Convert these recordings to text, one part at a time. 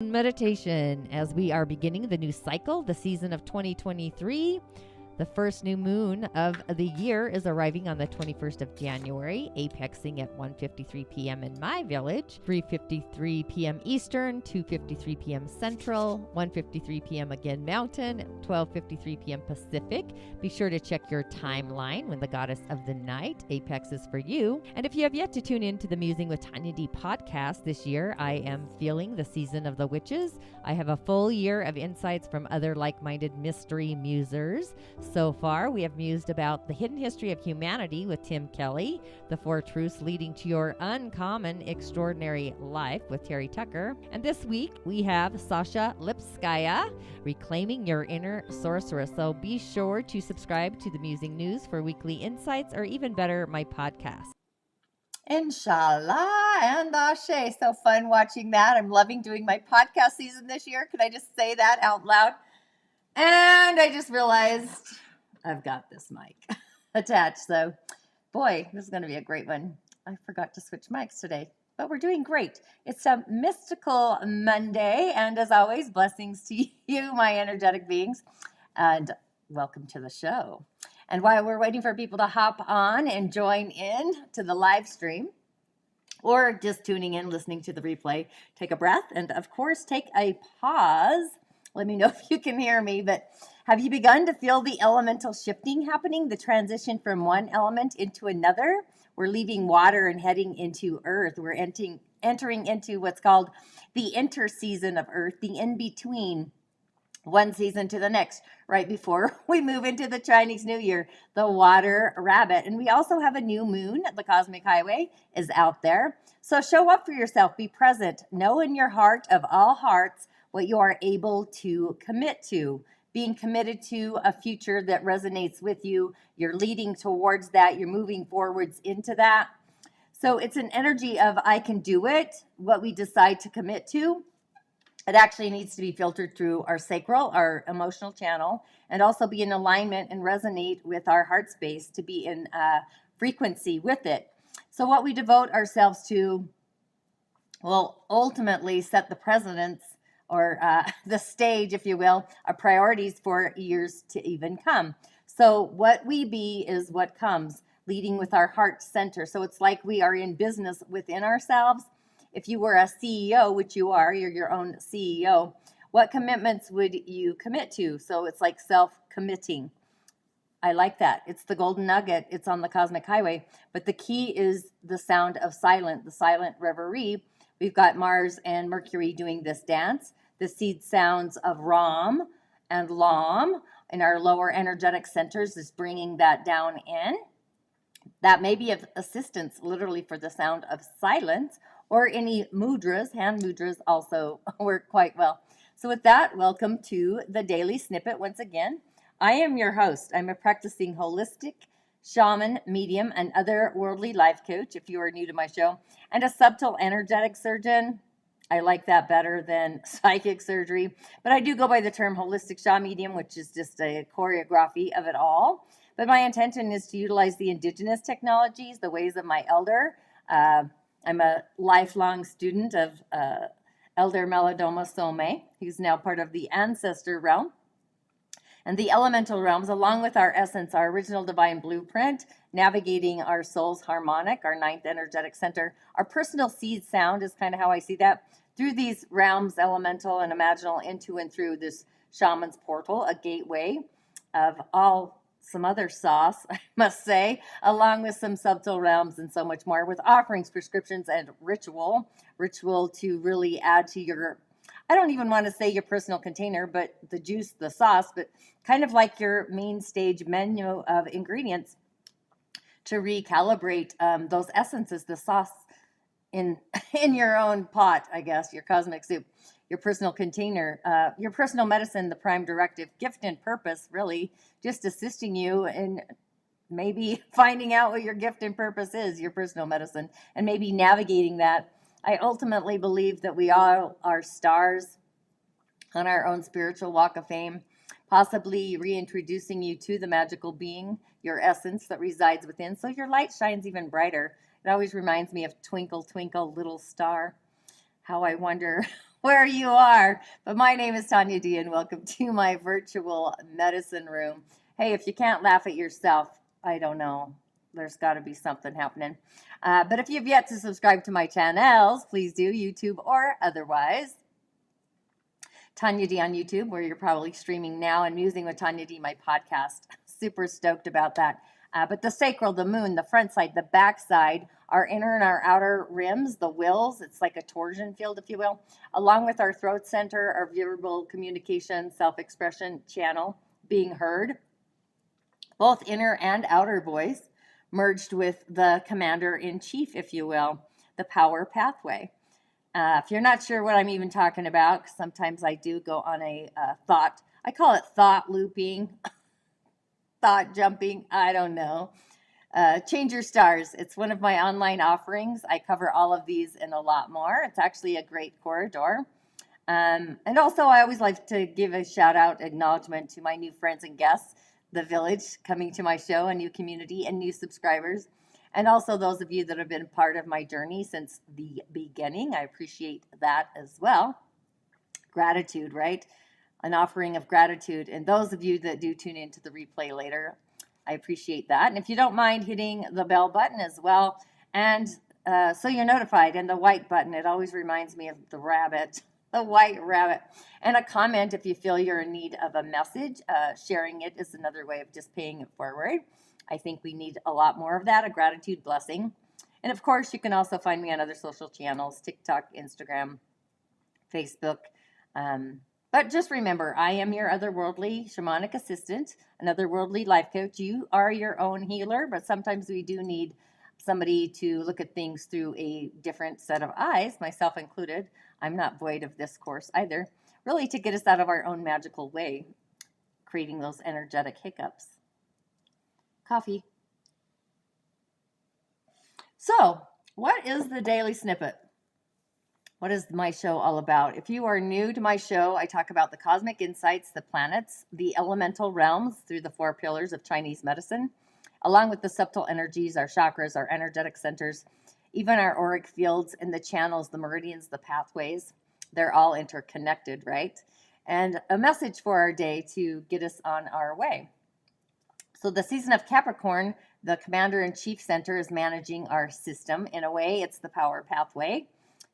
Meditation as we are beginning the new cycle, the season of 2023. The first new moon of the year is arriving on the 21st of January, apexing at 1:53 p.m. in my village, 3:53 p.m. Eastern, 2:53 p.m. Central, 1:53 p.m. again Mountain, 12:53 p.m. Pacific. Be sure to check your timeline when the goddess of the night apexes for you. And if you have yet to tune in to the Musing with Tonya D podcast this year, I am feeling the season of the witches. I have a full year of insights from other like-minded mystery musers. So far, we have mused about the hidden history of humanity with Tim Kelly, the 4 truths leading to your uncommon, extraordinary life with Terry Tucker. And this week, we have Sasha Lipskaya, reclaiming your inner sorceress. So be sure to subscribe to the Musing News for weekly insights, or even better, my podcast. Inshallah and Ashe. So fun watching that. I'm loving doing my podcast season this year. Could I just say that out loud? And I just realized I've got this mic attached. So, boy, this is going to be a great one. I forgot to switch mics today, but we're doing great. It's a mystical Monday. And as always, blessings to you, my energetic beings. And welcome to the show. And while we're waiting for people to hop on and join in to the live stream, or just tuning in, listening to the replay, take a breath. And of course, take a pause. Let me know if you can hear me, but have you begun to feel the elemental shifting happening, the transition from one element into another? We're leaving water and heading into earth. We're entering into what's called the interseason of earth, the in-between one season to the next, right before we move into the Chinese New Year, the water rabbit. And we also have a new moon. The cosmic highway is out there. So show up for yourself, be present, know in your heart of all hearts what you are able to commit to, being committed to a future that resonates with you. You're leading towards that. You're moving forwards into that. So it's an energy of I can do it, what we decide to commit to. It actually needs to be filtered through our sacral, our emotional channel, and also be in alignment and resonate with our heart space to be in frequency with it. So what we devote ourselves to will ultimately set the precedence or the stage, if you will, our priorities for years to even come. So what we be is what comes, leading with our heart center. So it's like we are in business within ourselves. If you were a CEO, which you are, you're your own CEO, what commitments would you commit to? So it's like self-committing. I like that. It's the golden nugget. It's on the cosmic highway. But the key is the sound of silent, the silent reverie. We've got Mars and Mercury doing this dance. The seed sounds of Ram and Lam in our lower energetic centers is bringing that down in. That may be of assistance literally for the sound of silence, or any mudras. Hand mudras also work quite well. So with that, welcome to the Daily Snippet once again. I am your host. I'm a practicing holistic shaman, medium, and otherworldly life coach, if you are new to my show, and a subtle energetic surgeon. I like that better than psychic surgery, but I do go by the term holistic shaman medium, which is just a choreography of it all. But my intention is to utilize the indigenous technologies, the ways of my elder. I'm a lifelong student of Elder Melodoma Some, who's now part of the ancestor realm. And the elemental realms, along with our essence, our original divine blueprint, navigating our soul's harmonic, our 9th energetic center. Our personal seed sound is kind of how I see that. Through these realms, elemental and imaginal, into and through this shaman's portal, a gateway of all some other sauce, I must say, along with some subtle realms and so much more, with offerings, prescriptions, and ritual to really add to your, I don't even want to say your personal container, but the juice, the sauce, but kind of like your main stage menu of ingredients to recalibrate those essences, the sauce in your own pot, I guess, your cosmic soup, your personal container, your personal medicine, the prime directive, gift and purpose, really just assisting you in maybe finding out what your gift and purpose is, your personal medicine, and maybe navigating that. I ultimately believe that we all are stars on our own spiritual walk of fame, possibly reintroducing you to the magical being, your essence that resides within, so your light shines even brighter. It always reminds me of Twinkle, Twinkle, Little Star. How I wonder where you are. But my name is Tonya D, and welcome to my virtual medicine room. Hey, if you can't laugh at yourself, I don't know. There's got to be something happening. But if you've yet to subscribe to my channels, please do, YouTube or otherwise. Tonya D on YouTube, where you're probably streaming now, and Musing with Tonya D, my podcast. Super stoked about that. But the sacral, the moon, the front side, the back side, our inner and our outer rims, the wills, it's like a torsion field, if you will, along with our throat center, our verbal communication, self-expression channel being heard, both inner and outer voice, merged with the commander-in-chief, if you will, the power pathway. If you're not sure what I'm even talking about, 'cause sometimes I do go on a thought, I call it thought looping, thought jumping, I don't know. Change Your Stars. It's one of my online offerings. I cover all of these and a lot more. It's actually a great corridor. And also, I always like to give a shout out, acknowledgement to my new friends and guests, the village coming to my show, a new community, and new subscribers. And also those of you that have been part of my journey since the beginning. I appreciate that as well. Gratitude, right? An offering of gratitude. And those of you that do tune into the replay later, I appreciate that. And if you don't mind hitting the bell button as well, and so you're notified, and the white button, it always reminds me of the rabbit, the white rabbit. And a comment if you feel you're in need of a message. Sharing it is another way of just paying it forward. I think we need a lot more of that, a gratitude blessing. And of course, you can also find me on other social channels, TikTok, Instagram, Facebook. But just remember, I am your otherworldly shamanic assistant, an otherworldly life coach. You are your own healer, but sometimes we do need somebody to look at things through a different set of eyes, myself included. I'm not void of this course either, really to get us out of our own magical way, creating those energetic hiccups. Coffee. So, what is the daily snippet? What is my show all about? If you are new to my show, I talk about the cosmic insights, the planets, the elemental realms through the 4 pillars of Chinese medicine, along with the subtle energies, our chakras, our energetic centers, even our auric fields and the channels, the meridians, the pathways. They're all interconnected, right? And a message for our day to get us on our way. So the season of Capricorn, the commander-in-chief center is managing our system. In a way, it's the power pathway.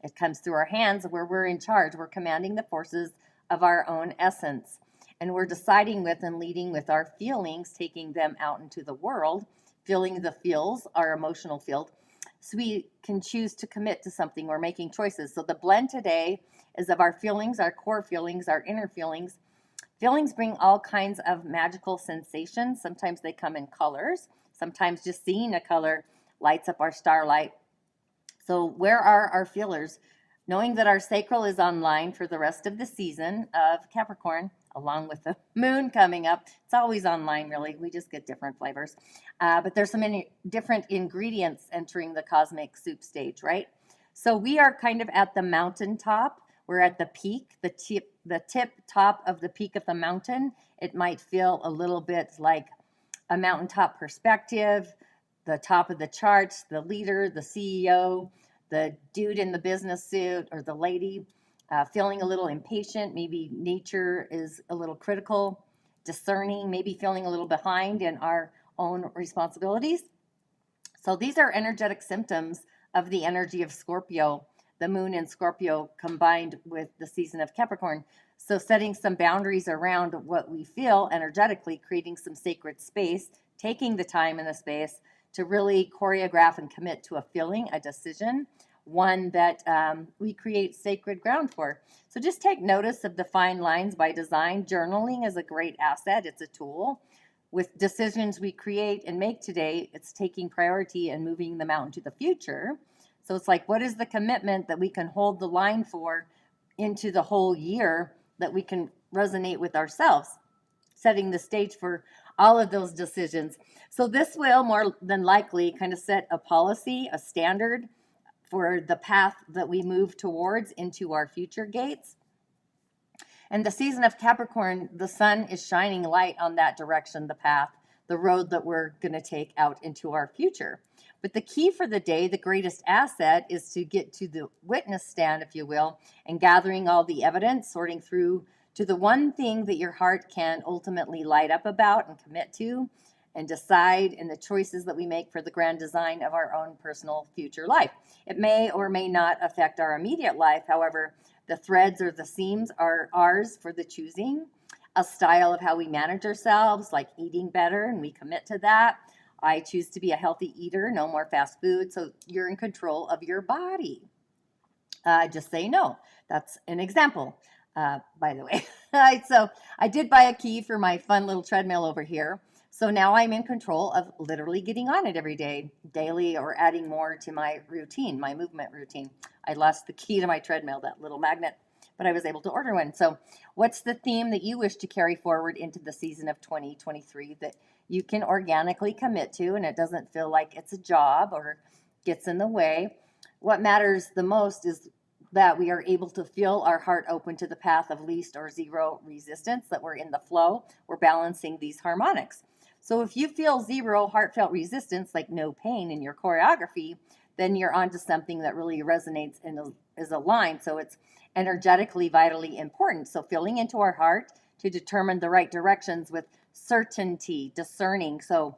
It comes through our hands where we're in charge. We're commanding the forces of our own essence. And we're deciding with and leading with our feelings, taking them out into the world, feeling the feels, our emotional field. So we can choose to commit to something. We're making choices. So the blend today is of our feelings, our core feelings, our inner feelings. Feelings bring all kinds of magical sensations. Sometimes they come in colors. Sometimes just seeing a color lights up our starlight. So where are our feelers? Knowing that our sacral is online for the rest of the season of Capricorn, along with the moon coming up. It's always online, really. We just get different flavors. But there's so many different ingredients entering the cosmic soup stage, right? So we are kind of at the mountaintop. We're at the peak, the tip top of the peak of the mountain. It might feel a little bit like a mountaintop perspective, the top of the charts, the leader, the CEO, the dude in the business suit, or the lady feeling a little impatient. Maybe nature is a little critical, discerning, maybe feeling a little behind in our own responsibilities. So these are energetic symptoms of the energy of Scorpio, the moon in Scorpio combined with the season of Capricorn. So setting some boundaries around what we feel energetically, creating some sacred space, taking the time and the space to really choreograph and commit to a feeling, a decision, one that we create sacred ground for. So just take notice of the fine lines by design. Journaling is a great asset. It's a tool. With decisions we create and make today, it's taking priority and moving them out into the future. So it's like, what is the commitment that we can hold the line for into the whole year that we can resonate with ourselves, setting the stage for all of those decisions. So this will more than likely kind of set a policy, a standard for the path that we move towards into our future gates. And the season of Capricorn, the sun is shining light on that direction, the path, the road that we're going to take out into our future. But the key for the day, the greatest asset, is to get to the witness stand, if you will, and gathering all the evidence, sorting through to the one thing that your heart can ultimately light up about and commit to and decide in the choices that we make for the grand design of our own personal future life. It may or may not affect our immediate life. However, the threads or the seams are ours for the choosing. A style of how we manage ourselves, like eating better, and we commit to that. I choose to be a healthy eater, no more fast food. So you're in control of your body. Just say no. That's an example, by the way. So I did buy a key for my fun little treadmill over here. So now I'm in control of literally getting on it every day, daily, or adding more to my routine, my movement routine. I lost the key to my treadmill, that little magnet, but I was able to order one. So what's the theme that you wish to carry forward into the season of 2023 that you can organically commit to and it doesn't feel like it's a job or gets in the way? What matters the most is that we are able to feel our heart open to the path of least or zero resistance, that we're in the flow, we're balancing these harmonics. So if you feel zero heartfelt resistance, like no pain in your choreography, then you're onto something that really resonates and is aligned. So it's energetically, vitally important. So filling into our heart to determine the right directions with certainty, discerning. So,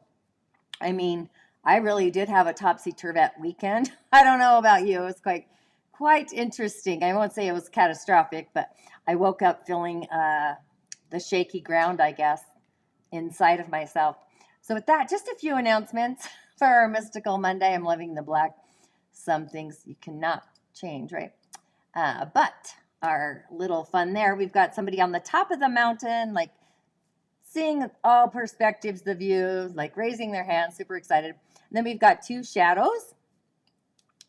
I mean, I really did have a topsy-turvy weekend. I don't know about you. It was quite interesting. I won't say it was catastrophic, but I woke up feeling the shaky ground, I guess, inside of myself. So with that, just a few announcements for our Mystical Monday. I'm loving the black. Some things you cannot change, right? But our little fun there, we've got somebody on the top of the mountain, like seeing all perspectives, the view, like raising their hand, super excited. And then we've got two shadows.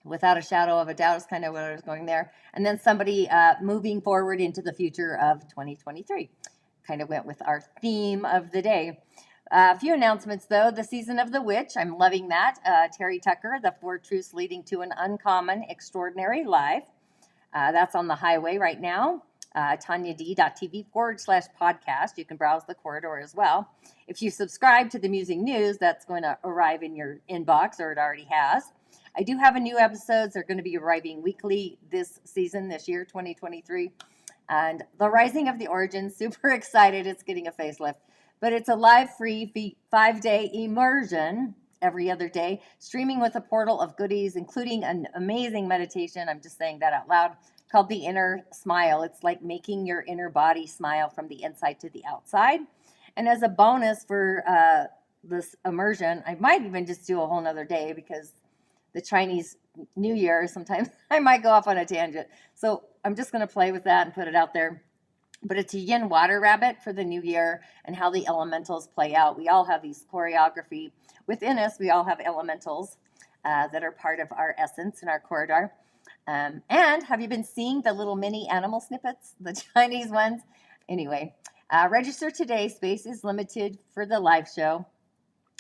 Without a shadow of a doubt is kind of what I was going there. And then somebody moving forward into the future of 2023. Kind of went with our theme of the day. A few announcements, though. The Season of the Witch. I'm loving that. Terry Tucker, The 4 Truths Leading to an Uncommon, Extraordinary Life. That's on the highway right now. TonyaD.tv/podcast. You can browse the corridor as well. If you subscribe to the Musing News, that's going to arrive in your inbox, or it already has. I do have a new episodes. They're going to be arriving weekly this year, 2023. And The Rising of the Origins, super excited. It's getting a facelift. But it's a live, free 5-day immersion every other day, streaming with a portal of goodies, including an amazing meditation. I'm just saying that out loud, called The Inner Smile. It's like making your inner body smile from the inside to the outside. And as a bonus for this immersion, I might even just do a whole nother day because the Chinese New Year, sometimes I might go off on a tangent. So I'm just going to play with that and put it out there. But it's a yin water rabbit for the new year and how the elementals play out. We all have these choreography within us. We all have elementals that are part of our essence and our corridor. And have you been seeing the little mini animal snippets, the Chinese ones? Anyway, register today. Space is limited for the live show.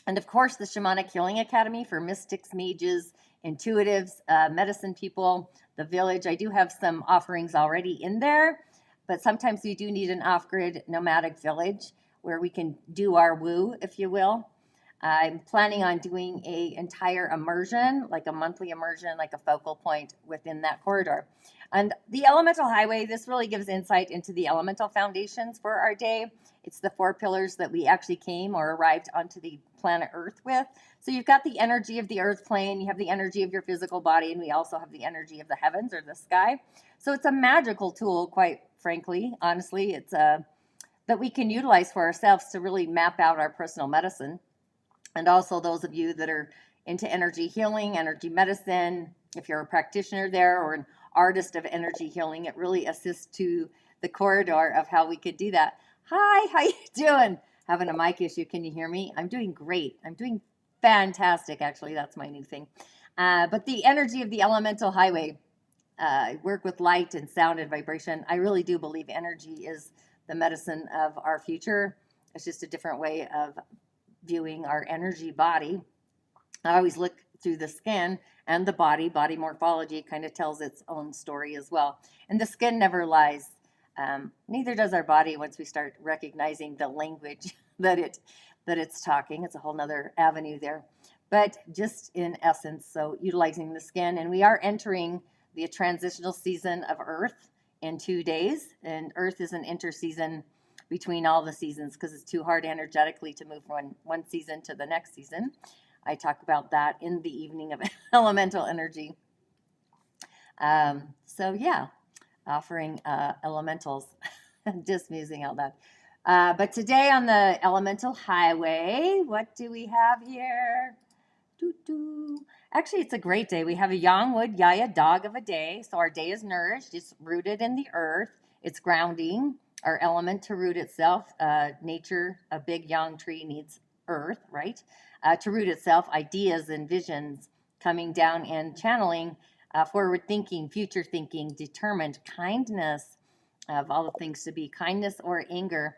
And of course, the Shamanic Healing Academy for mystics, mages, intuitives, medicine people, the village. I do have some offerings already in there, but sometimes we do need an off-grid nomadic village where we can do our woo, if you will. I'm planning on doing an entire immersion, like a monthly immersion, like a focal point within that corridor. And the Elemental Highway, this really gives insight into the elemental foundations for our day. It's the 4 pillars that we actually came or arrived onto the planet Earth with. So you've got the energy of the earth plane, you have the energy of your physical body, and we also have the energy of the heavens or the sky. So it's a magical tool, quite frankly, honestly. It's that we can utilize for ourselves to really map out our personal medicine. And also those of you that are into energy healing, energy medicine, if you're a practitioner there or an artist of energy healing, it really assists to the corridor of how we could do that. Hi, how you doing? Having a mic issue. Can you hear me? I'm doing great. I'm doing fantastic, actually. That's my new thing. But the energy of the elemental highway, I work with light and sound and vibration. I really do believe energy is the medicine of our future. It's just a different way of viewing our energy body. I always look through the skin and the body morphology kind of tells its own story as well. And the skin never lies. Neither does our body once we start recognizing the language that it's talking. It's a whole nother avenue there. but just in essence, so utilizing the skin. And we are entering the transitional season of Earth in 2 days. And Earth is an interseason between all the seasons because it's too hard energetically to move from one season to the next season. I talk about that in the evening of elemental energy. So yeah, offering elementals, just musing out that. But today on the elemental highway, what do we have here? Actually, it's a great day. We have a Yangwood Yaya dog of a day. So our day is nourished. It's rooted in the earth. It's grounding our element to root itself. Nature, a big yang tree needs earth, right? To root itself, ideas and visions coming down and channeling forward thinking, future thinking, determined, kindness, of all the things to be, kindness or anger.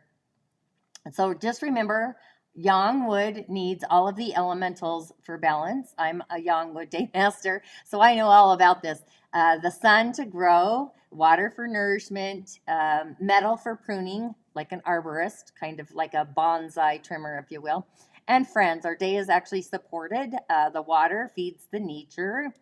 And so just remember, yang wood needs all of the elementals for balance. I'm a yang wood day master, so I know all about this. The sun to grow, water for nourishment, metal for pruning, like an arborist, kind of like a bonsai trimmer, if you will. And friends, our day is actually supported. The water feeds the nature.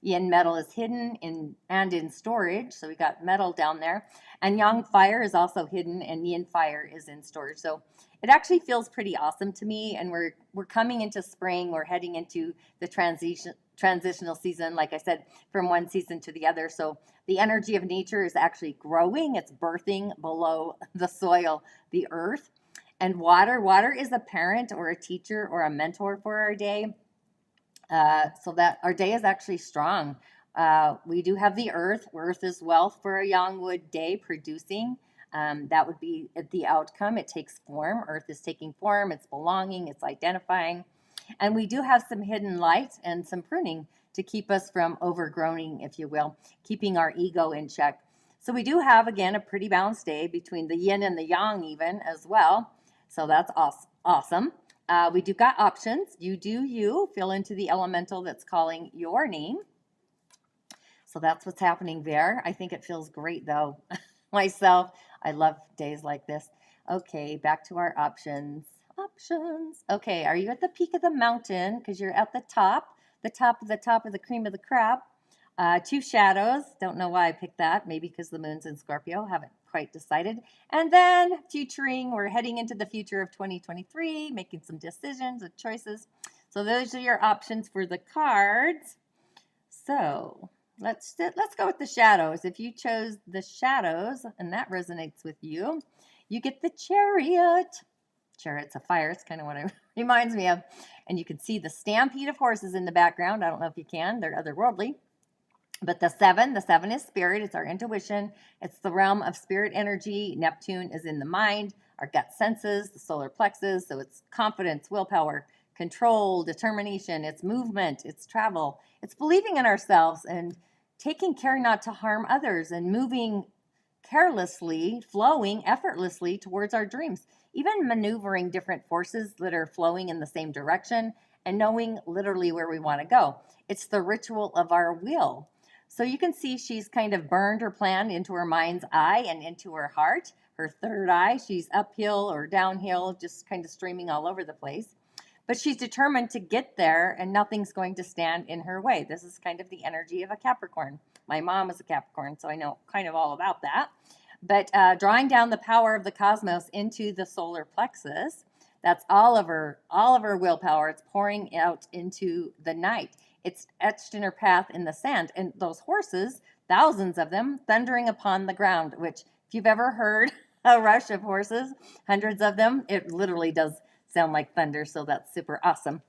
Yin metal is hidden in storage, so we got metal down there. And yang fire is also hidden, and yin fire is in storage. So it actually feels pretty awesome to me. And we're coming into spring. We're heading into the transitional season, like I said, from one season to the other. So the energy of nature is actually growing. It's birthing below the soil, the earth. And water is a parent or a teacher or a mentor for our day. So that our day is actually strong. We do have the earth. Earth is wealth for a Yangwood day producing. That would be the outcome. It takes form. Earth is taking form. It's belonging. It's identifying. And we do have some hidden light and some pruning to keep us from overgrowing, if you will, keeping our ego in check. So we do have, again, a pretty balanced day between the yin and the yang even as well. So that's awesome. We do got options. You do you. Fill into the elemental that's calling your name. So that's what's happening there. I think it feels great, though. Myself, I love days like this. Okay, back to our options. Okay, are you at the peak of the mountain? Because you're at the top of the cream of the crop. 2 shadows. Don't know why I picked that. Maybe because the moon's in Scorpio. Haven't quite decided. And then we're heading into the future of 2023, making some decisions and choices. So those are your options for the cards. So let's go with the shadows. If you chose the shadows and that resonates with you, you get the Chariot. Chariot's a fire. It's kind of what it reminds me of. And you can see the stampede of horses in the background. I don't know if you can. They're otherworldly. But the 7 is spirit. It's our intuition. It's the realm of spirit energy. Neptune is in the mind, our gut senses, the solar plexus. So it's confidence, willpower, control, determination. It's movement. It's travel. It's believing in ourselves and taking care not to harm others and moving carelessly, flowing effortlessly towards our dreams. Even maneuvering different forces that are flowing in the same direction and knowing literally where we want to go. It's the ritual of our will. So you can see she's kind of burned her plan into her mind's eye and into her heart, her third eye. She's uphill or downhill, just kind of streaming all over the place. But she's determined to get there and nothing's going to stand in her way. This is kind of the energy of a Capricorn. My mom is a Capricorn, so I know kind of all about that. But drawing down the power of the cosmos into the solar plexus, that's all of her willpower. It's pouring out into the night. It's etched in her path in the sand. And those horses, thousands of them, thundering upon the ground, which if you've ever heard a rush of horses, hundreds of them, it literally does sound like thunder. So that's super awesome.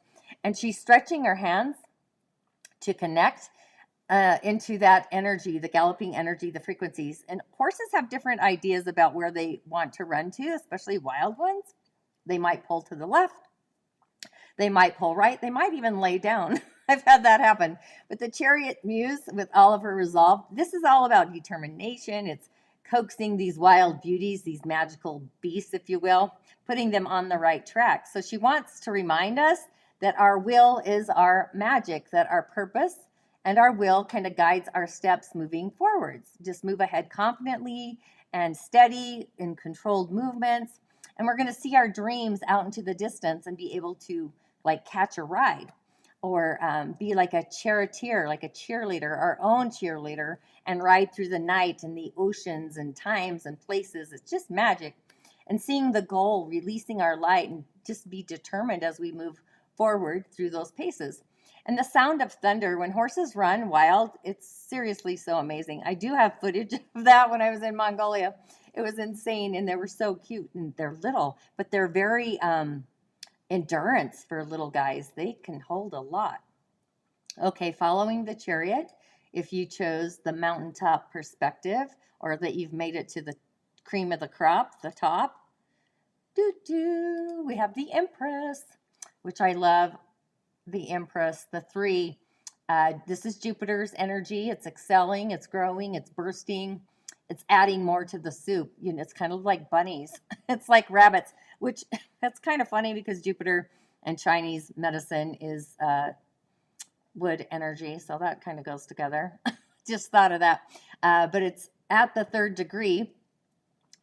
And she's stretching her hands to connect into that energy, the galloping energy, the frequencies. And horses have different ideas about where they want to run to, especially wild ones. They might pull to the left. They might pull right. They might even lay down. I've had that happen. But the Chariot muse, with all of her resolve, this is all about determination. It's coaxing these wild beauties, these magical beasts, if you will, putting them on the right track. So she wants to remind us that our will is our magic, that our purpose and our will kind of guides our steps moving forwards. Just move ahead confidently and steady in controlled movements. And we're going to see our dreams out into the distance and be able to like catch a ride. or be like a charioteer, like a cheerleader, our own cheerleader, and ride through the night and the oceans and times and places. It's just magic. And seeing the goal, releasing our light, and just be determined as we move forward through those paces. And the sound of thunder when horses run wild, it's seriously so amazing. I do have footage of that when I was in Mongolia. It was insane, and they were so cute, and they're little, but they're very endurance for little guys. They can hold a lot. Okay, following the chariot, if you chose the mountaintop perspective, or that you've made it to the cream of the crop, the top, we have the Empress, which I love. The Empress, the three. This is Jupiter's energy. It's excelling, it's growing, it's bursting, it's adding more to the soup. You know, it's kind of like bunnies. It's like rabbits, which that's kind of funny because Jupiter and Chinese medicine is wood energy, so that kind of goes together. Just thought of that. But it's at the 3rd degree.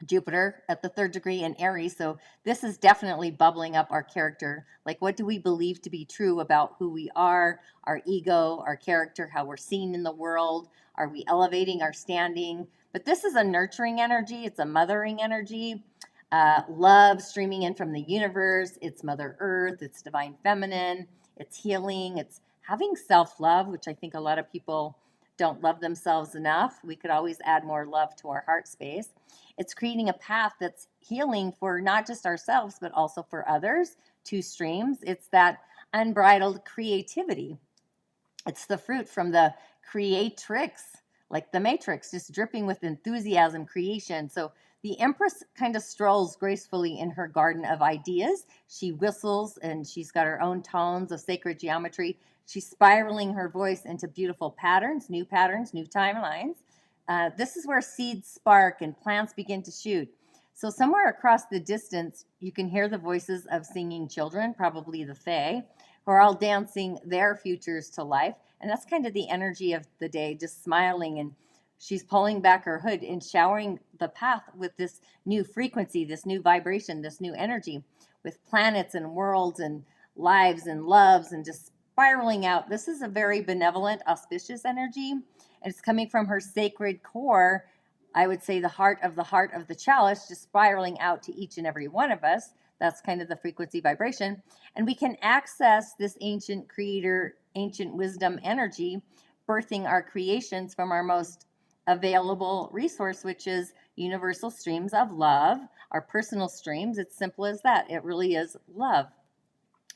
Jupiter at the 3rd degree in Aries. So this is definitely bubbling up our character. Like, what do we believe to be true about who we are, our ego, our character, how we're seen in the world? Are we elevating our standing? But this is a nurturing energy. It's a mothering energy. Love streaming in from the universe. It's Mother Earth. It's divine feminine. It's healing. It's having self-love, which I think a lot of people don't love themselves enough. We could always add more love to our heart space. It's creating a path that's healing for not just ourselves, but also for others. 2 streams. It's that unbridled creativity. It's the fruit from the creatrix, like the Matrix, just dripping with enthusiasm, creation. So the Empress kind of strolls gracefully in her garden of ideas. She whistles, and she's got her own tones of sacred geometry. She's spiraling her voice into beautiful patterns, new timelines. This is where seeds spark and plants begin to shoot. So somewhere across the distance, you can hear the voices of singing children, probably the Fae, who are all dancing their futures to life. And that's kind of the energy of the day, just smiling. And she's pulling back her hood and showering the path with this new frequency, this new vibration, this new energy, with planets and worlds and lives and loves and just spiraling out. This is a very benevolent, auspicious energy. And it's coming from her sacred core, I would say the heart of the chalice, just spiraling out to each and every one of us. That's kind of the frequency vibration. And we can access this ancient creator, ancient wisdom energy, birthing our creations from our most available resource, which is universal streams of love, our personal streams. It's simple as that. It really is love.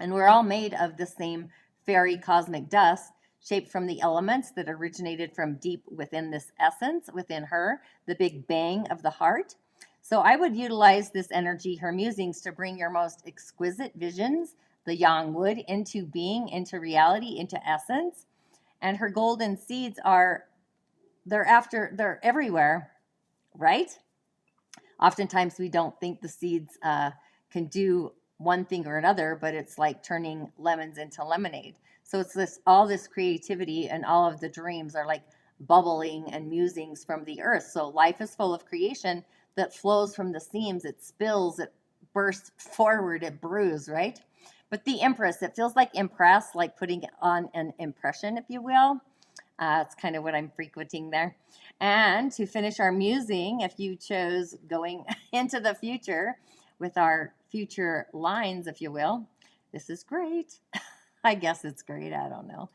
And we're all made of the same fairy cosmic dust, shaped from the elements that originated from deep within this essence, within her, the big bang of the heart. So I would utilize this energy, her musings, to bring your most exquisite visions, the yang wood, into being, into reality, into essence. And her golden seeds they're everywhere, right? Oftentimes we don't think the seeds can do one thing or another, but it's like turning lemons into lemonade. So it's all this creativity, and all of the dreams are like bubbling and musings from the earth. So life is full of creation that flows from the seams. It spills, it bursts forward, it brews, right? But the Empress, it feels like impress, like putting on an impression, if you will. It's kind of what I'm frequenting there. And to finish our musing, if you chose going into the future with our future lines, if you will, this is great. I guess it's great. I don't know.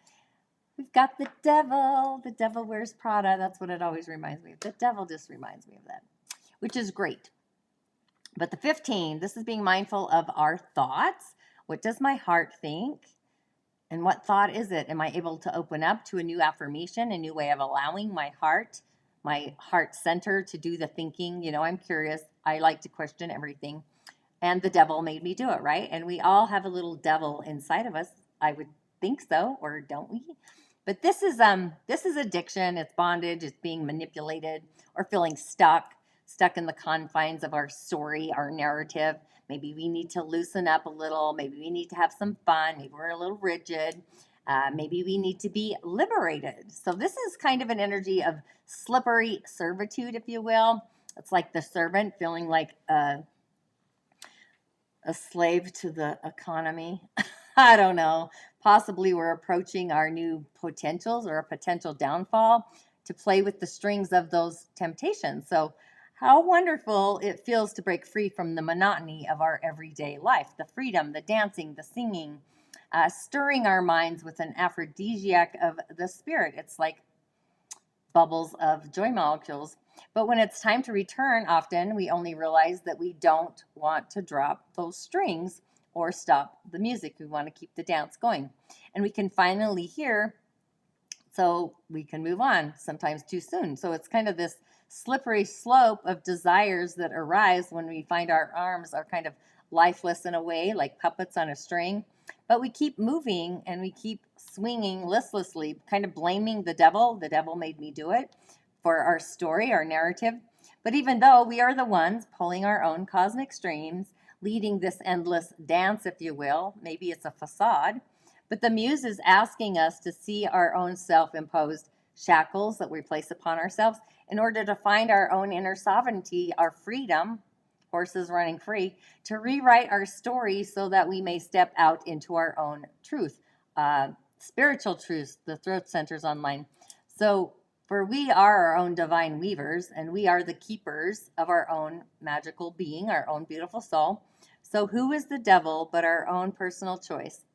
We've got the devil. The devil wears Prada. That's what it always reminds me of. The devil just reminds me of that, which is great. But the 15, this is being mindful of our thoughts. What does my heart think? And what thought is it? Am I able to open up to a new affirmation, a new way of allowing my heart center to do the thinking? You know, I'm curious. I like to question everything. And the devil made me do it, right? And we all have a little devil inside of us. I would think so, or don't we? But this is addiction. It's bondage. It's being manipulated or feeling stuck in the confines of our story, our narrative. Maybe we need to loosen up a little. Maybe we need to have some fun. Maybe we're a little rigid. Maybe we need to be liberated. So this is kind of an energy of slippery servitude, if you will. It's like the servant feeling like a slave to the economy. I don't know. Possibly we're approaching our new potentials or a potential downfall to play with the strings of those temptations. So, how wonderful it feels to break free from the monotony of our everyday life, the freedom, the dancing, the singing, stirring our minds with an aphrodisiac of the spirit. It's like bubbles of joy molecules. But when it's time to return, often we only realize that we don't want to drop those strings or stop the music. We want to keep the dance going. And we can finally hear, so we can move on, sometimes too soon. So it's kind of this slippery slope of desires that arise when we find our arms are kind of lifeless in a way, like puppets on a string. But we keep moving and we keep swinging listlessly, kind of blaming the devil. The devil made me do it for our story, our narrative. But even though we are the ones pulling our own cosmic strings, leading this endless dance, if you will, maybe it's a facade, but the muse is asking us to see our own self-imposed shackles that we place upon ourselves in order to find our own inner sovereignty, our freedom, horses running free, to rewrite our story so that we may step out into our own truth, spiritual truth, the throat centers online. So, for we are our own divine weavers, and we are the keepers of our own magical being, our own beautiful soul. So who is the devil but our own personal choice?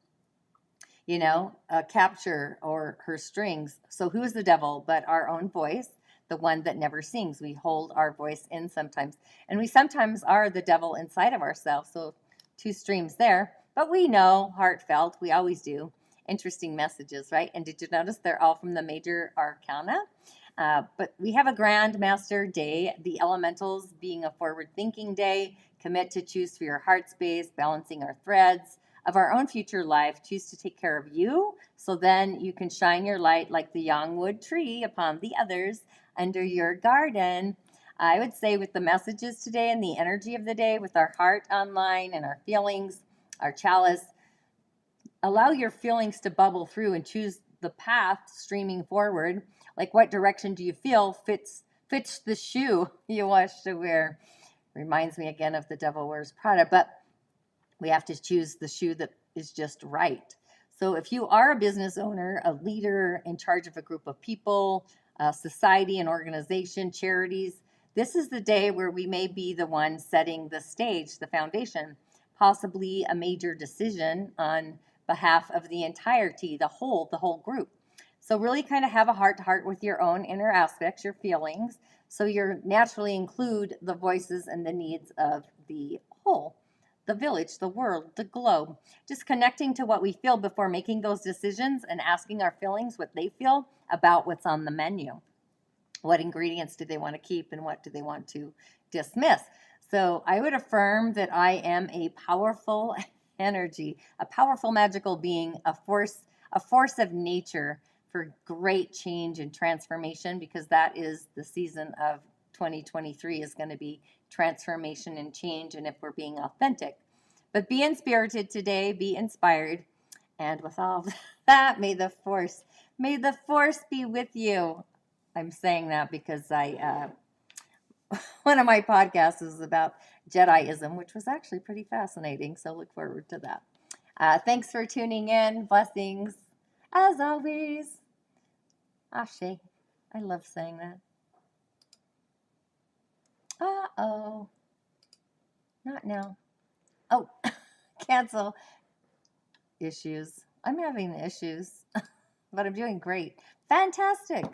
You know, capture or her strings. So who is the devil but our own voice, the one that never sings? We hold our voice in sometimes. And we sometimes are the devil inside of ourselves. So two streams there. But we know, heartfelt, we always do. Interesting messages, right? And did you notice they're all from the major arcana? But we have a Grand Master day, the elementals being a forward-thinking day. Commit to choose for your heart space, balancing our threads of our own future life. Choose to take care of you, so then you can shine your light like the young wood tree upon the others under your garden. I would say with the messages today and the energy of the day, with our heart online and our feelings, our chalice, allow your feelings to bubble through and choose the path streaming forward. Like, what direction do you feel fits the shoe you wish to wear? Reminds me again of The Devil Wears Prada, but we have to choose the shoe that is just right. So if you are a business owner, a leader in charge of a group of people, a society, an organization, charities, this is the day where we may be the one setting the stage, the foundation, possibly a major decision on behalf of the entirety, the whole group. So really kind of have a heart-to-heart with your own inner aspects, your feelings, so you naturally include the voices and the needs of the whole, the village, the world, the globe. Just connecting to what we feel before making those decisions and asking our feelings what they feel about what's on the menu. What ingredients do they want to keep and what do they want to dismiss? So I would affirm that I am a powerful energy, a powerful magical being, a force of nature for great change and transformation, because that is the season of 2023 is going to be transformation and change, and if we're being authentic. But be inspirited today, be inspired, and with all that, may the force be with you. I'm saying that because one of my podcasts is about Jediism, which was actually pretty fascinating, so look forward to that. Thanks for tuning in. Blessings, as always. Ashe. I love saying that. Uh-oh. Not now. Oh, cancel. Issues. I'm having issues, but I'm doing great. Fantastic.